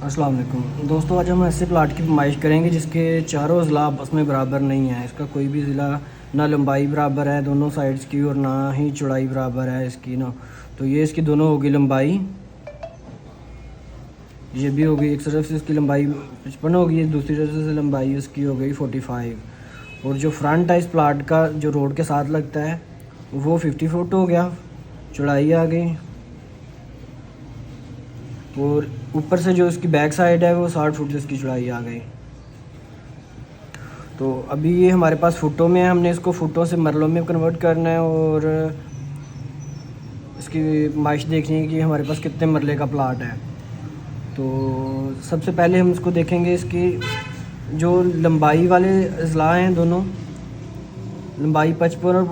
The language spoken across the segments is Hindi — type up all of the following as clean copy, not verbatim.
अस्सलाम वालेकुम दोस्तों, आज हम ऐसे प्लाट की नुमाइश करेंगे जिसके चारों अज़ला आपस में बराबर नहीं है। इसका कोई भी ज़िला ना लंबाई बराबर है दोनों साइड्स की और ना ही चौड़ाई बराबर है इसकी ना। तो ये इसकी दोनों होगी लंबाई, ये भी होगी, एक तरफ से इसकी लंबाई 55 होगी, दूसरी तरफ से लंबाई उसकी हो गई 45। और जो फ्रंट है इस प्लाट का जो रोड के साथ लगता है वो 50 फुट हो गया, चौड़ाई आ गई। और ऊपर से जो इसकी बैक साइड है वो 60 फुट इसकी चौड़ाई आ गई। तो अभी ये हमारे पास फुटों में है, हमने इसको फुटों से मरलों में कन्वर्ट करना है और इसकी माइश देखनी है कि हमारे पास कितने मरले का प्लाट है। तो सबसे पहले हम इसको देखेंगे, इसकी जो लंबाई वाले अज़ला हैं दोनों, लंबाई 55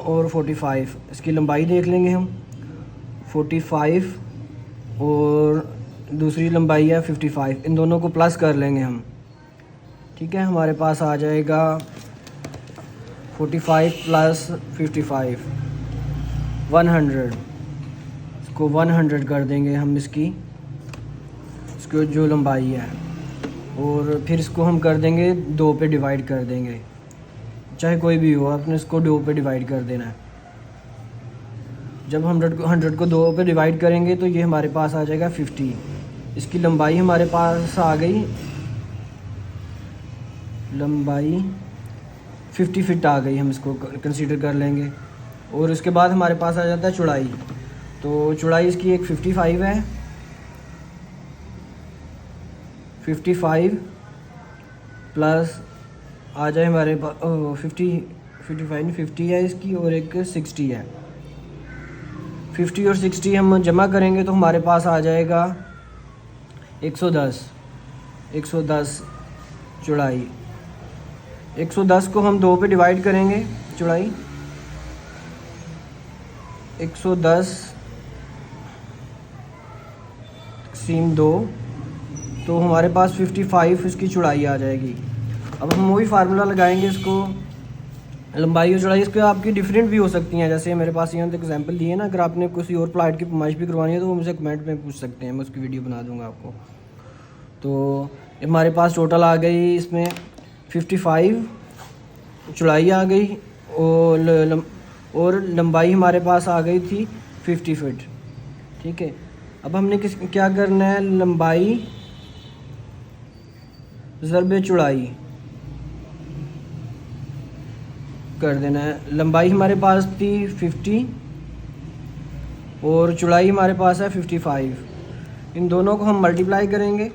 और 45, इसकी लंबाई देख लेंगे हम 45 और दूसरी लंबाई है 55, इन दोनों को प्लस कर लेंगे हम। ठीक है, हमारे पास आ जाएगा 45 प्लस 55 100। इसको 100 कर देंगे हम इसकी जो लंबाई है, और फिर इसको हम कर देंगे 2 पे डिवाइड कर देंगे, चाहे कोई भी हो आपने इसको 2 पे डिवाइड कर देना है। जब 100 को 2 पे डिवाइड करेंगे तो ये हमारे पास आ जाएगा 50। इसकी लंबाई हमारे पास आ गई, लंबाई 50 फीट आ गई, हम इसको कंसीडर कर लेंगे। और उसके बाद हमारे पास आ जाता है चौड़ाई, तो चौड़ाई इसकी एक 55 है, 55 प्लस आ जाए हमारे पास 50 है इसकी, और एक 60 है। 50 और 60 हम जमा करेंगे तो हमारे पास आ जाएगा 110 चौड़ाई। 110 को हम 2 पे डिवाइड करेंगे, चौड़ाई 110 तक़सीम 2, तो हमारे पास 55 इसकी चौड़ाई आ जाएगी। अब हम वही फार्मूला लगाएंगे, इसको लंबाई और चौड़ाई इसके आपकी डिफरेंट भी हो सकती हैं। जैसे मेरे पास यहाँ तक एग्जांपल दिए ना, अगर आपने किसी और प्लाट की नुमाइश भी करवानी है तो वो मुझे कमेंट में पूछ सकते हैं, मैं उसकी वीडियो बना दूंगा आपको। तो हमारे पास टोटल आ गई इसमें 55 चौड़ाई आ गई, और लंबाई हमारे पास आ गई थी 50 फीट। ठीक है, अब हमने क्या करना है, लंबाई ज़रबे चौड़ाई कर देना है। लंबाई हमारे पास थी 50 और चौड़ाई हमारे पास है 55। इन दोनों को हम मल्टीप्लाई करेंगे,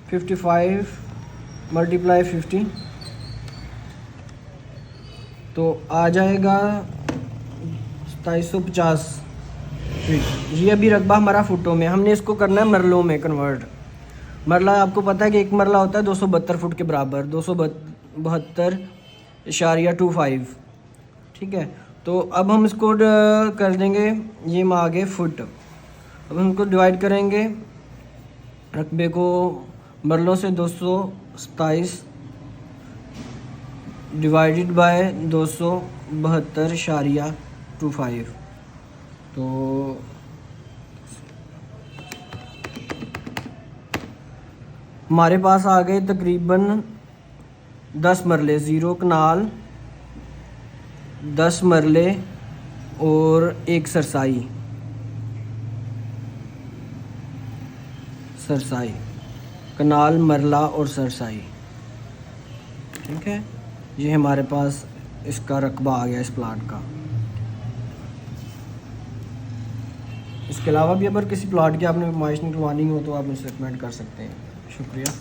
55 मल्टीप्लाई 50, तो आ जाएगा 2750 फीट। ये अभी रकबा हमारा फुटों में, हमने इसको करना है मरलों में कन्वर्ट। मरला आपको पता है कि एक मरला होता है 272 फुट के बराबर, 272.25। ठीक है, तो अब हम इसको कर देंगे, ये में आ गए फुट। अब हम इसको डिवाइड करेंगे रकबे को मरलों से, 227 डिवाइडेड बाय 272.25। तो हमारे पास आ गए तकरीबन 10 मरले, 0 कनाल, 10 मरले और एक सरसाई, कनाल, मरला और सरसाई। ठीक है, ये हमारे पास इसका रकबा आ गया इस प्लाट का। इसके अलावा भी अगर किसी प्लाट की आपने नुमाइश निकलवानी हो तो आप मुझसे कमेंट कर सकते हैं। शुक्रिया।